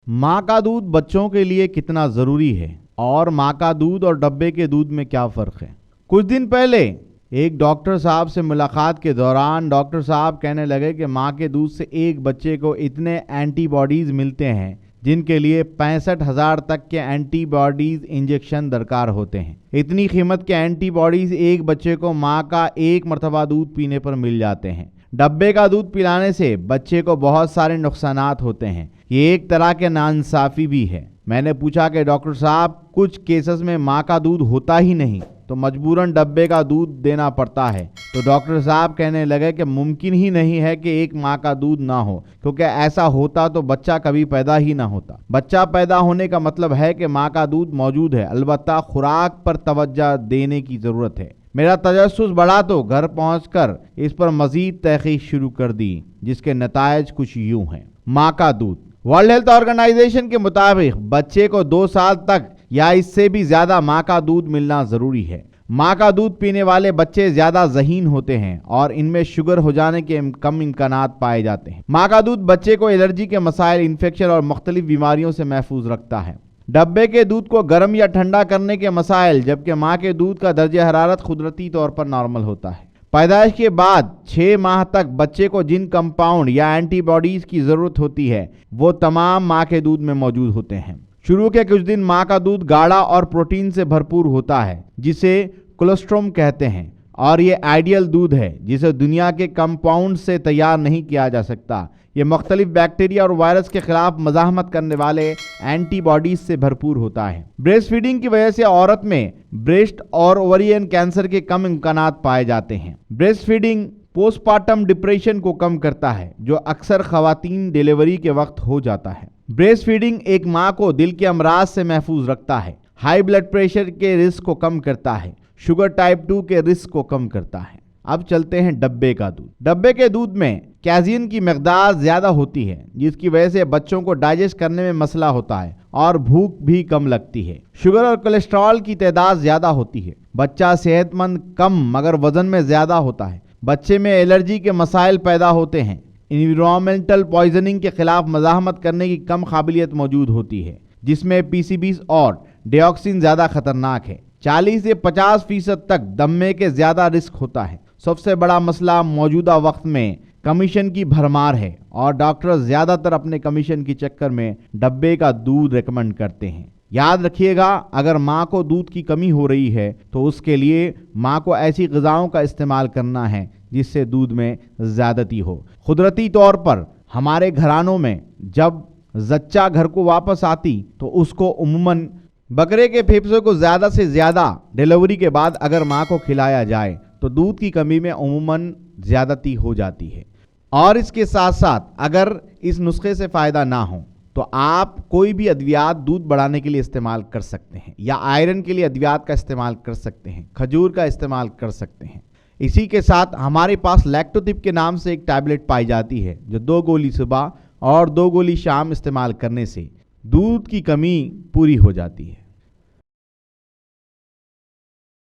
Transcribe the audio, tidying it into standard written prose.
माँ का दूध बच्चों के लिए कितना ज़रूरी है और माँ का दूध और डब्बे के दूध में क्या फ़र्क है। कुछ दिन पहले एक डॉक्टर साहब से मुलाकात के दौरान डॉक्टर साहब कहने लगे कि माँ के दूध से एक बच्चे को इतने एंटीबॉडीज़ मिलते हैं जिनके लिए 65,000 तक के एंटीबॉडीज़ इंजेक्शन दरकार होते हैं। इतनी कीमत के एंटीबॉडीज़ एक बच्चे को माँ का एक मरतबा दूध पीने पर मिल जाते हैं। डब्बे का दूध पिलाने से बच्चे को बहुत सारे नुकसानात होते हैं। ये एक तरह के नाइंसाफ़ी भी है। मैंने पूछा कि डॉक्टर साहब, कुछ केसेस में माँ का दूध होता ही नहीं तो मजबूरन डब्बे का दूध देना पड़ता है। तो डॉक्टर साहब कहने लगे कि मुमकिन ही नहीं है कि एक माँ का दूध ना हो, क्योंकि ऐसा होता तो बच्चा कभी पैदा ही ना होता। बच्चा पैदा होने का मतलब है कि माँ का दूध मौजूद है, अलबत्ता खुराक पर तवज्जो देने की ज़रूरत है। मेरा तजस्सुस बढ़ा तो घर पहुंचकर इस पर मज़ीद तहक़ीक़ शुरू कर दी, जिसके नतायज कुछ यूँ हैं। माँ का दूध। वर्ल्ड हेल्थ ऑर्गेनाइजेशन के मुताबिक बच्चे को 2 साल तक या इससे भी ज़्यादा माँ का दूध मिलना ज़रूरी है। माँ का दूध पीने वाले बच्चे ज़्यादा ज़हीन होते हैं और इनमें शुगर हो जाने के कम इम्कानात पाए जाते हैं। माँ का दूध बच्चे को एलर्जी के मसाइल, इन्फेक्शन और मुख्तलिफ बीमारियों से महफूज रखता है। डब्बे के दूध को गर्म या ठंडा करने के मसाइल, जबकि माँ के दूध का दर्जा हरारत कुदरती तौर पर नॉर्मल होता है। पैदाइश के बाद 6 माह तक बच्चे को जिन कंपाउंड या एंटीबॉडीज़ की ज़रूरत होती है वो तमाम माँ के दूध में मौजूद होते हैं। शुरू के कुछ दिन माँ का दूध गाढ़ा और प्रोटीन से भरपूर होता है, जिसे कोलेस्ट्रॉम कहते हैं, और ये आइडियल दूध है जिसे दुनिया के कंपाउंड से तैयार नहीं किया जा सकता। ये मुख्तलिफ बैक्टीरिया और वायरस के खिलाफ मज़ाहमत करने वाले एंटीबॉडीज से भरपूर होता है। ब्रेस्ट फीडिंग की वजह से औरत में ब्रेस्ट और ओवरियन कैंसर के कम इम्कानात पाए जाते हैं। ब्रेस्ट फीडिंग पोस्टपार्टम डिप्रेशन को कम करता है, जो अक्सर ख़वातीन डिलीवरी के वक्त हो जाता है। ब्रेस्ट फीडिंग एक माँ को दिल के अमराज से महफूज रखता है, हाई ब्लड प्रेशर के रिस्क को कम करता है, शुगर टाइप 2 के रिस्क को कम करता है। अब चलते हैं डब्बे का दूध। डब्बे के दूध में कैज़ीन की मकदार ज़्यादा होती है, जिसकी वजह से बच्चों को डाइजेस्ट करने में मसला होता है और भूख भी कम लगती है। शुगर और कोलेस्ट्रॉल की तादाद ज़्यादा होती है। बच्चा सेहतमंद कम मगर वज़न में ज़्यादा होता है। बच्चे में एलर्जी के मसाइल पैदा होते हैं। इन्वायरमेंटल पॉइजनिंग के खिलाफ मज़ाहमत करने की कम काबिलियत मौजूद होती है, जिसमें PCBs और डिऑक्सिन ज़्यादा खतरनाक है। 40 से 50% तक दमे के ज़्यादा रिस्क होता है। सबसे बड़ा मसला मौजूदा वक्त में कमीशन की भरमार है और डॉक्टर ज़्यादातर अपने कमीशन के चक्कर में डब्बे का दूध रेकमेंड करते हैं। याद रखिएगा, अगर माँ को दूध की कमी हो रही है तो उसके लिए माँ को ऐसी ग़िज़ाओं का इस्तेमाल करना है जिससे दूध में ज़्यादती हो। कुदरती तौर पर हमारे घरानों में जब जच्चा घर को वापस आती तो उसको उम्मन बकरे के फेफड़े को ज़्यादा से ज़्यादा डिलीवरी के बाद अगर माँ को खिलाया जाए तो दूध की कमी में उम्मन ज़्यादती हो जाती है। और इसके साथ साथ अगर इस नुस्खे से फ़ायदा ना हो तो आप कोई भी अद्वियात दूध बढ़ाने के लिए इस्तेमाल कर सकते हैं, या आयरन के लिए अद्वियात का इस्तेमाल कर सकते हैं, खजूर का इस्तेमाल कर सकते हैं। इसी के साथ हमारे पास लैक्टोटिप के नाम से एक टैबलेट पाई जाती है, जो 2 गोली सुबह और 2 गोली शाम इस्तेमाल करने से दूध की कमी पूरी हो जाती है।